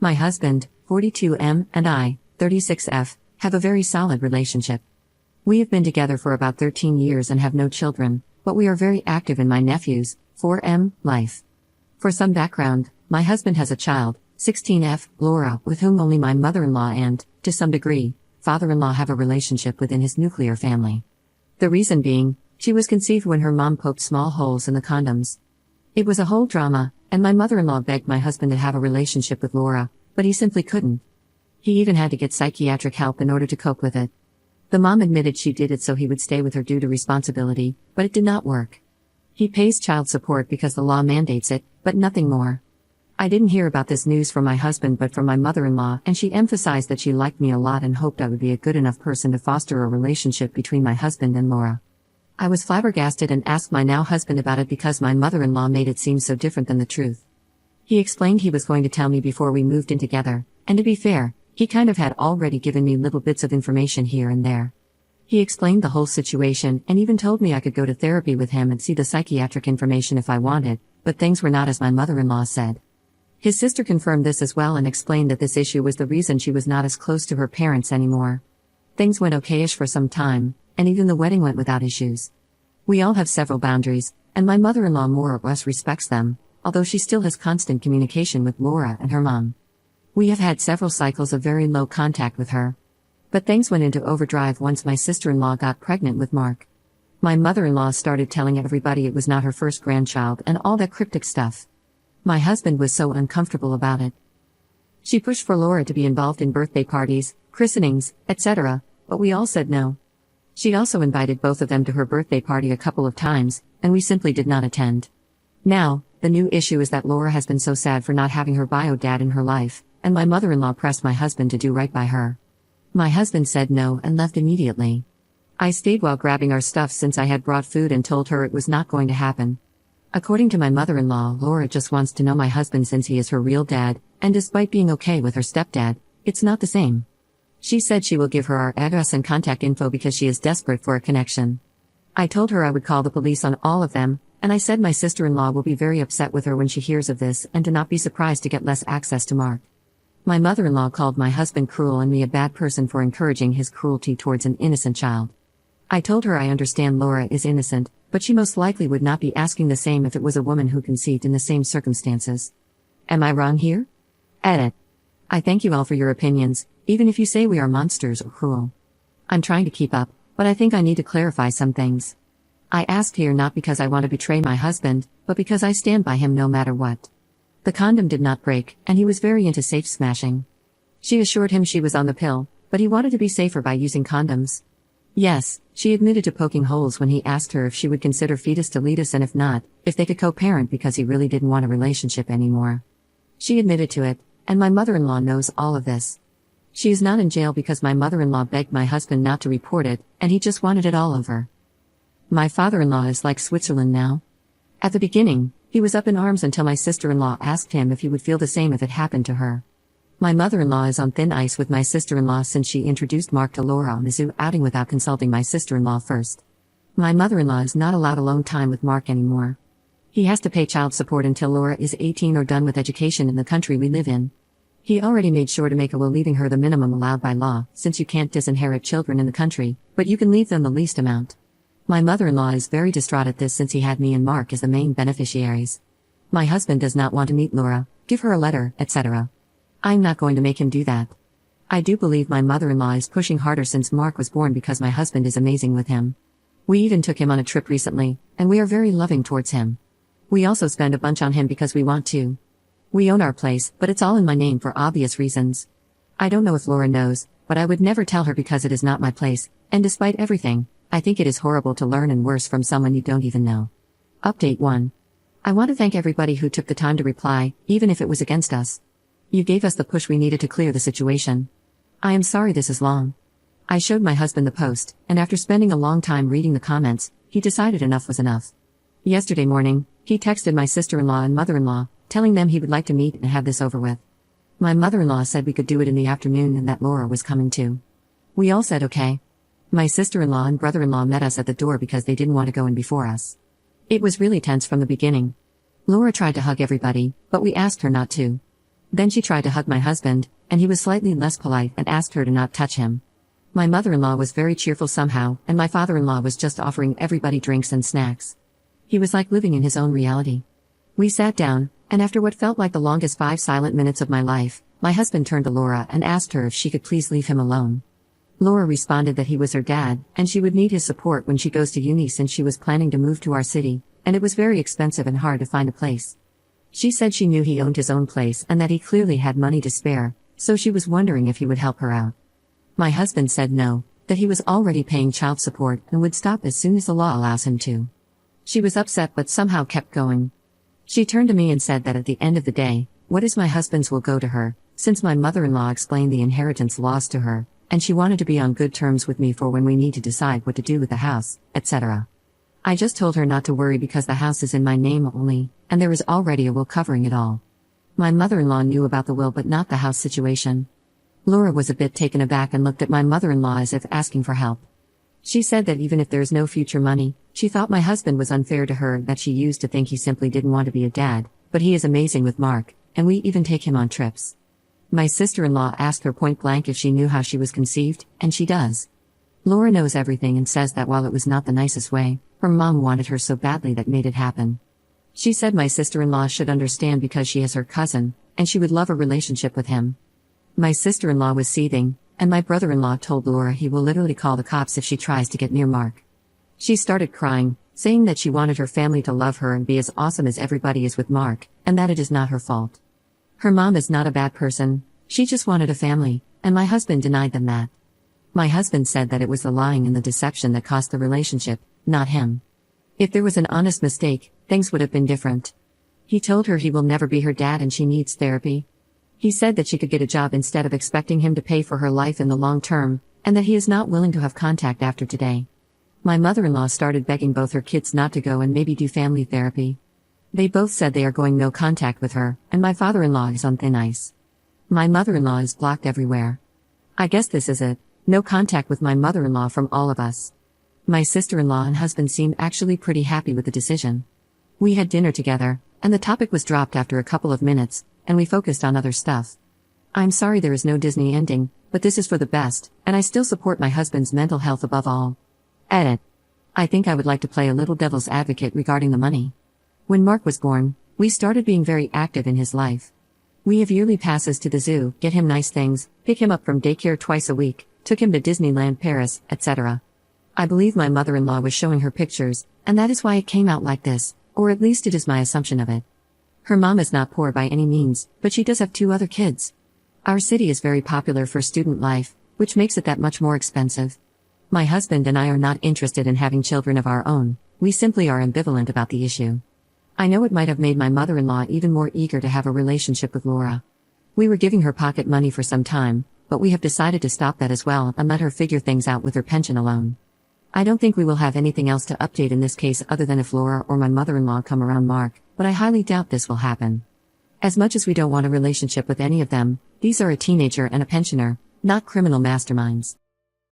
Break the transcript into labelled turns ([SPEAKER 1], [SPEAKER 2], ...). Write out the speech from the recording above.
[SPEAKER 1] My husband, 42M, and I, 36F, have a very solid relationship. We have been together for about 13 years and have no children, but we are very active in my nephew's, 4M, life. For some background, my husband has a child, 16F, Laura, with whom only my mother-in-law and, to some degree, father-in-law have a relationship within his nuclear family. The reason being, she was conceived when her mom poked small holes in the condoms. It was a whole drama, and my mother-in-law begged my husband to have a relationship with Laura, but he simply couldn't. He even had to get psychiatric help in order to cope with it. The mom admitted she did it so he would stay with her due to responsibility, but it did not work. He pays child support because the law mandates it, but nothing more. I didn't hear about this news from my husband but from my mother-in-law, and she emphasized that she liked me a lot and hoped I would be a good enough person to foster a relationship between my husband and Laura. I was flabbergasted and asked my now husband about it because my mother-in-law made it seem so different than the truth. He explained he was going to tell me before we moved in together, and to be fair, he kind of had already given me little bits of information here and there. He explained the whole situation and even told me I could go to therapy with him and see the psychiatric information if I wanted, but things were not as my mother-in-law said. His sister confirmed this as well and explained that this issue was the reason she was not as close to her parents anymore. Things went okayish for some time, and even the wedding went without issues. We all have several boundaries, and my mother-in-law more or less respects them, although she still has constant communication with Laura and her mom. We have had several cycles of very low contact with her. But things went into overdrive once my sister-in-law got pregnant with Mark. My mother-in-law started telling everybody it was not her first grandchild and all that cryptic stuff. My husband was so uncomfortable about it. She pushed for Laura to be involved in birthday parties, christenings, etc., but we all said no. She also invited both of them to her birthday party a couple of times, and we simply did not attend. Now, the new issue is that Laura has been so sad for not having her bio dad in her life, and my mother-in-law pressed my husband to do right by her. My husband said no and left immediately. I stayed while grabbing our stuff since I had brought food and told her it was not going to happen. According to my mother-in-law, Laura just wants to know my husband since he is her real dad, and despite being okay with her stepdad, it's not the same. She said she will give her our address and contact info because she is desperate for a connection. I told her I would call the police on all of them, and I said my sister-in-law will be very upset with her when she hears of this and to not be surprised to get less access to Mark. My mother-in-law called my husband cruel and me a bad person for encouraging his cruelty towards an innocent child. I told her I understand Laura is innocent, but she most likely would not be asking the same if it was a woman who conceived in the same circumstances. Am I wrong here? Edit. I thank you all for your opinions, even if you say we are monsters or cruel. I'm trying to keep up, but I think I need to clarify some things. I asked here not because I want to betray my husband, but because I stand by him no matter what. The condom did not break, and he was very into safe smashing. She assured him she was on the pill, but he wanted to be safer by using condoms. Yes, she admitted to poking holes when he asked her if she would consider fetus deletus and if not, if they could co-parent because he really didn't want a relationship anymore. She admitted to it, and my mother-in-law knows all of this. She is not in jail because my mother-in-law begged my husband not to report it, and he just wanted it all over. My father-in-law is like Switzerland now. At the beginning, he was up in arms until my sister-in-law asked him if he would feel the same if it happened to her. My mother-in-law is on thin ice with my sister-in-law since she introduced Mark to Laura on the zoo outing without consulting my sister-in-law first. My mother-in-law is not allowed alone time with Mark anymore. He has to pay child support until Laura is 18 or done with education in the country we live in. He already made sure to make a will leaving her the minimum allowed by law, since you can't disinherit children in the country, but you can leave them the least amount. My mother-in-law is very distraught at this since he had me and Mark as the main beneficiaries. My husband does not want to meet Laura, give her a letter, etc. I'm not going to make him do that. I do believe my mother-in-law is pushing harder since Mark was born because my husband is amazing with him. We even took him on a trip recently, and we are very loving towards him. We also spend a bunch on him because we want to. We own our place, but it's all in my name for obvious reasons. I don't know if Laura knows, but I would never tell her because it is not my place, and despite everything, I think it is horrible to learn and worse from someone you don't even know. Update 1. I want to thank everybody who took the time to reply, even if it was against us. You gave us the push we needed to clear the situation. I am sorry this is long. I showed my husband the post, and after spending a long time reading the comments, he decided enough was enough. Yesterday morning, he texted my sister-in-law and mother-in-law, telling them he would like to meet and have this over with. My mother-in-law said we could do it in the afternoon and that Laura was coming too. We all said okay. My sister-in-law and brother-in-law met us at the door because they didn't want to go in before us. It was really tense from the beginning. Laura tried to hug everybody, but we asked her not to. Then she tried to hug my husband, and he was slightly less polite and asked her to not touch him. My mother-in-law was very cheerful somehow, and my father-in-law was just offering everybody drinks and snacks. He was like living in his own reality. We sat down, and after what felt like the longest 5 silent minutes of my life, my husband turned to Laura and asked her if she could please leave him alone. Laura responded that he was her dad, and she would need his support when she goes to uni since she was planning to move to our city, and it was very expensive and hard to find a place. She said she knew he owned his own place and that he clearly had money to spare, so she was wondering if he would help her out. My husband said no, that he was already paying child support and would stop as soon as the law allows him to. She was upset but somehow kept going. She turned to me and said that at the end of the day, what is my husband's will go to her, since my mother-in-law explained the inheritance laws to her, and she wanted to be on good terms with me for when we need to decide what to do with the house, etc. I just told her not to worry because the house is in my name only, and there is already a will covering it all. My mother-in-law knew about the will but not the house situation. Laura was a bit taken aback and looked at my mother-in-law as if asking for help. She said that even if there is no future money, she thought my husband was unfair to her, that she used to think he simply didn't want to be a dad, but he is amazing with Mark, and we even take him on trips. My sister-in-law asked her point blank if she knew how she was conceived, and she does. Laura knows everything and says that while it was not the nicest way, her mom wanted her so badly that made it happen. She said my sister-in-law should understand because she is her cousin, and she would love a relationship with him. My sister-in-law was seething, and my brother-in-law told Laura he will literally call the cops if she tries to get near Mark. She started crying, saying that she wanted her family to love her and be as awesome as everybody is with Mark, and that it is not her fault. Her mom is not a bad person, she just wanted a family, and my husband denied them that. My husband said that it was the lying and the deception that cost the relationship, not him. If there was an honest mistake, things would have been different. He told her he will never be her dad and she needs therapy. He said that she could get a job instead of expecting him to pay for her life in the long term, and that he is not willing to have contact after today. My mother-in-law started begging both her kids not to go and maybe do family therapy. They both said they are going no contact with her, and my father-in-law is on thin ice. My mother-in-law is blocked everywhere. I guess this is it, no contact with my mother-in-law from all of us. My sister-in-law and husband seemed actually pretty happy with the decision. We had dinner together, and the topic was dropped after a couple of minutes, and we focused on other stuff. I'm sorry there is no Disney ending, but this is for the best, and I still support my husband's mental health above all. Edit. I think I would like to play a little devil's advocate regarding the money. When Mark was born, we started being very active in his life. We have yearly passes to the zoo, get him nice things, pick him up from daycare twice a week, took him to Disneyland Paris, etc. I believe my mother-in-law was showing her pictures, and that is why it came out like this, or at least it is my assumption of it. Her mom is not poor by any means, but she does have 2 other kids. Our city is very popular for student life, which makes it that much more expensive. My husband and I are not interested in having children of our own, we simply are ambivalent about the issue. I know it might have made my mother-in-law even more eager to have a relationship with Laura. We were giving her pocket money for some time, but we have decided to stop that as well and let her figure things out with her pension alone. I don't think we will have anything else to update in this case other than if Laura or my mother-in-law come around Mark, but I highly doubt this will happen. As much as we don't want a relationship with any of them, these are a teenager and a pensioner, not criminal masterminds.